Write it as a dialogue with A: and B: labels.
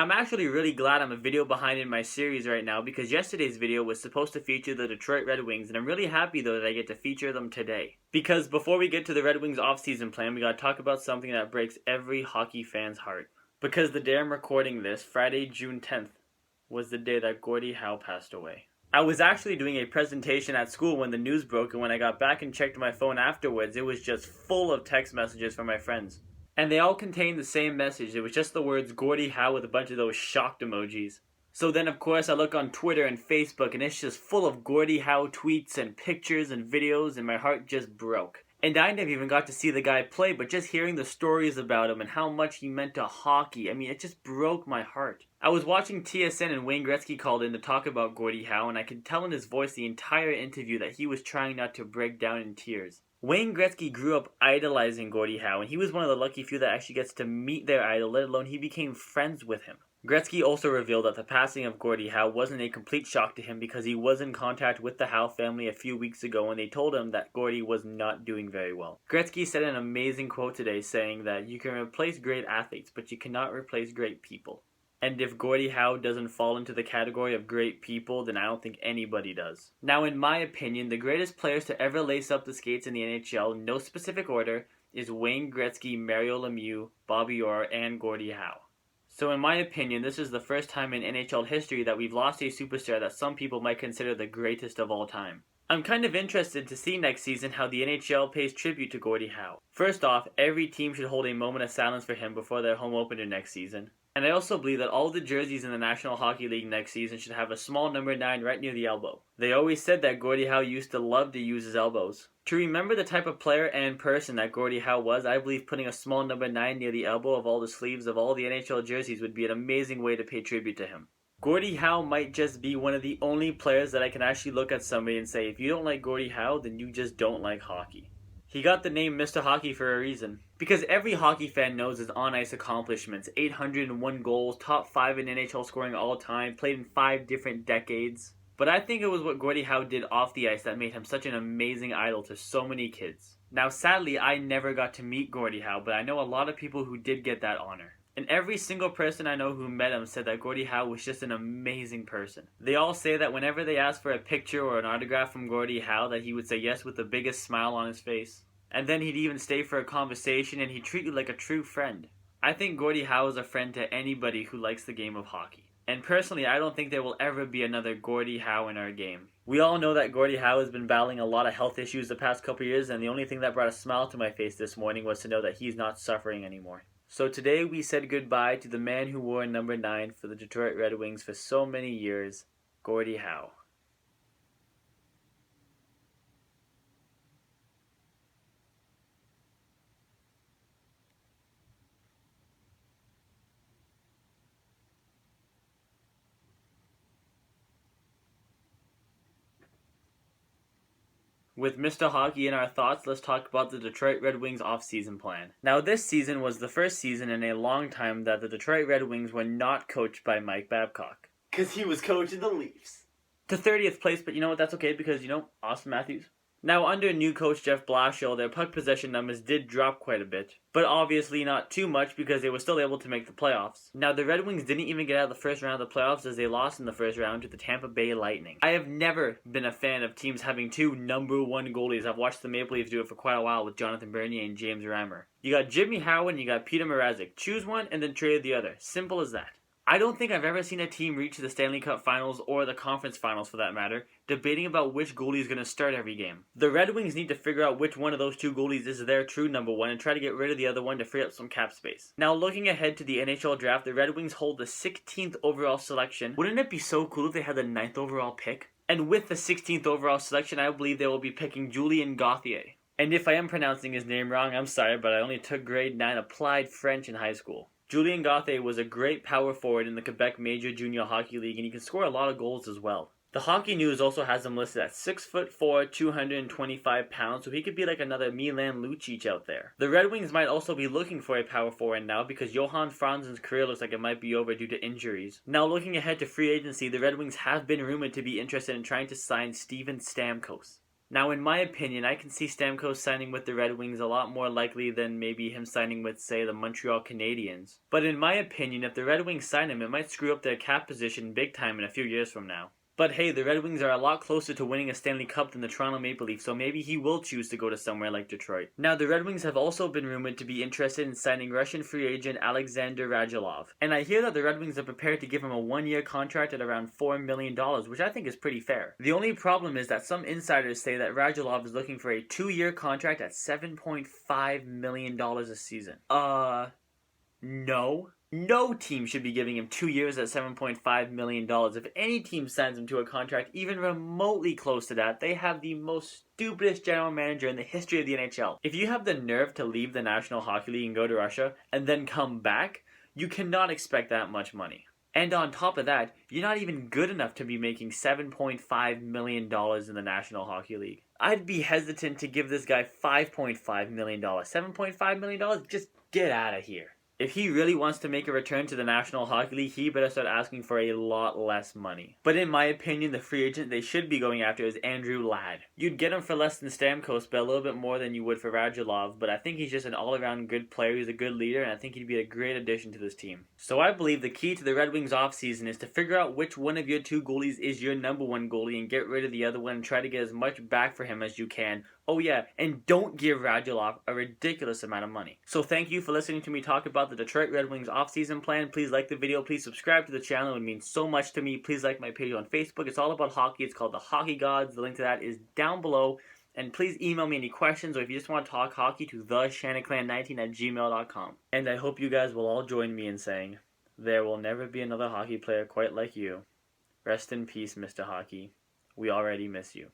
A: I'm actually really glad I'm a video behind in my series right now because yesterday's video was supposed to feature the Detroit Red Wings, and I'm really happy though that I get to feature them today. Because before we get to the Red Wings offseason plan, we gotta talk about something that breaks every hockey fan's heart. Because the day I'm recording this, Friday, June 10th, was the day that Gordie Howe passed away. I was actually doing a presentation at school when the news broke, and when I got back and checked my phone afterwards, it was just full of text messages from my friends. And they all contained the same message. It was just the words Gordie Howe with a bunch of those shocked emojis. So then of course I look on Twitter and Facebook and it's just full of Gordie Howe tweets and pictures and videos, and my heart just broke. And I never even got to see the guy play, but just hearing the stories about him and how much he meant to hockey, I mean, it just broke my heart. I was watching TSN and Wayne Gretzky called in to talk about Gordie Howe, and I could tell in his voice the entire interview that he was trying not to break down in tears. Wayne Gretzky grew up idolizing Gordie Howe, and he was one of the lucky few that actually gets to meet their idol, let alone he became friends with him. Gretzky also revealed that the passing of Gordie Howe wasn't a complete shock to him because he was in contact with the Howe family a few weeks ago and they told him that Gordie was not doing very well. Gretzky said an amazing quote today saying that you can replace great athletes, but you cannot replace great people. And if Gordie Howe doesn't fall into the category of great people, then I don't think anybody does. Now, in my opinion, the greatest players to ever lace up the skates in the NHL, in no specific order, is Wayne Gretzky, Mario Lemieux, Bobby Orr, and Gordie Howe. So in my opinion, this is the first time in NHL history that we've lost a superstar that some people might consider the greatest of all time. I'm kind of interested to see next season how the NHL pays tribute to Gordie Howe. First off, every team should hold a moment of silence for him before their home opener next season. And I also believe that all the jerseys in the National Hockey League next season should have a small number 9 right near the elbow. They always said that Gordie Howe used to love to use his elbows. To remember the type of player and person that Gordie Howe was, I believe putting a small number 9 near the elbow of all the sleeves of all the NHL jerseys would be an amazing way to pay tribute to him. Gordie Howe might just be one of the only players that I can actually look at somebody and say, if you don't like Gordie Howe, then you just don't like hockey. He got the name Mr. Hockey for a reason. Because every hockey fan knows his on-ice accomplishments. 801 goals, top 5 in NHL scoring all time, played in 5 different decades. But I think it was what Gordie Howe did off the ice that made him such an amazing idol to so many kids. Now sadly, I never got to meet Gordie Howe, but I know a lot of people who did get that honor. And every single person I know who met him said that Gordie Howe was just an amazing person. They all say that whenever they asked for a picture or an autograph from Gordie Howe, that he would say yes with the biggest smile on his face. And then he'd even stay for a conversation and he'd treat you like a true friend. I think Gordie Howe is a friend to anybody who likes the game of hockey. And personally, I don't think there will ever be another Gordie Howe in our game. We all know that Gordie Howe has been battling a lot of health issues the past couple years, and the only thing that brought a smile to my face this morning was to know that he's not suffering anymore. So today we said goodbye to the man who wore number 9 for the Detroit Red Wings for so many years, Gordie Howe. With Mr. Hockey in our thoughts, let's talk about the Detroit Red Wings off-season plan. Now, this season was the first season in a long time that the Detroit Red Wings were not coached by Mike Babcock. Because he was coaching the Leafs. To 30th place, but you know what, that's okay because, Austin Matthews. Now, under new coach Jeff Blashill, their puck possession numbers did drop quite a bit, but obviously not too much because they were still able to make the playoffs. Now, the Red Wings didn't even get out of the first round of the playoffs as they lost in the first round to the Tampa Bay Lightning. I have never been a fan of teams having 2 number 1 goalies. I've watched the Maple Leafs do it for quite a while with Jonathan Bernier and James Reimer. You got Jimmy Howe and you got Peter Mrazek. Choose one and then trade the other. Simple as that. I don't think I've ever seen a team reach the Stanley Cup Finals or the Conference Finals for that matter, debating about which goalie is going to start every game. The Red Wings need to figure out which one of those 2 goalies is their true number 1 and try to get rid of the other one to free up some cap space. Now looking ahead to the NHL draft, the Red Wings hold the 16th overall selection. Wouldn't it be so cool if they had the 9th overall pick? And with the 16th overall selection, I believe they will be picking Julien Gauthier. And if I am pronouncing his name wrong, I'm sorry, but I only took grade 9 applied French in high school. Julien Gauthier was a great power forward in the Quebec Major Junior Hockey League, and he can score a lot of goals as well. The Hockey News also has him listed at 6'4", 225 pounds, so he could be like another Milan Lucic out there. The Red Wings might also be looking for a power forward now because Johan Franzen's career looks like it might be over due to injuries. Now looking ahead to free agency, the Red Wings have been rumored to be interested in trying to sign Steven Stamkos. Now, in my opinion, I can see Stamkos signing with the Red Wings a lot more likely than maybe him signing with, say, the Montreal Canadiens. But in my opinion, if the Red Wings sign him, it might screw up their cap position big time in a few years from now. But hey, the Red Wings are a lot closer to winning a Stanley Cup than the Toronto Maple Leafs, so maybe he will choose to go to somewhere like Detroit. Now, the Red Wings have also been rumored to be interested in signing Russian free agent Alexander Radulov. And I hear that the Red Wings are prepared to give him a one-year contract at around $4 million, which I think is pretty fair. The only problem is that some insiders say that Radulov is looking for a 2-year contract at $7.5 million a season. No. No team should be giving him 2 years at $7.5 million. If any team signs him to a contract even remotely close to that, they have the most stupidest general manager in the history of the NHL. If you have the nerve to leave the National Hockey League and go to Russia and then come back, you cannot expect that much money. And on top of that, you're not even good enough to be making $7.5 million in the National Hockey League. I'd be hesitant to give this guy $5.5 million. $7.5 million? Just get out of here. If he really wants to make a return to the National Hockey League, he better start asking for a lot less money. But in my opinion, the free agent they should be going after is Andrew Ladd. You'd get him for less than Stamkos, but a little bit more than you would for Radulov, but I think he's just an all-around good player, he's a good leader, and I think he'd be a great addition to this team. So I believe the key to the Red Wings offseason is to figure out which one of your two goalies is your number one goalie and get rid of the other one and try to get as much back for him as you can. Oh yeah, and don't give Radulov a ridiculous amount of money. So thank you for listening to me talk about the Detroit Red Wings offseason plan. Please like the video. Please subscribe to the channel. It would mean so much to me. Please like my page on Facebook. It's all about hockey. It's called The Hockey Gods. The link to that is down below. And please email me any questions or if you just want to talk hockey to theshanaclan19@gmail.com. And I hope you guys will all join me in saying, there will never be another hockey player quite like you. Rest in peace, Mr. Hockey. We already miss you.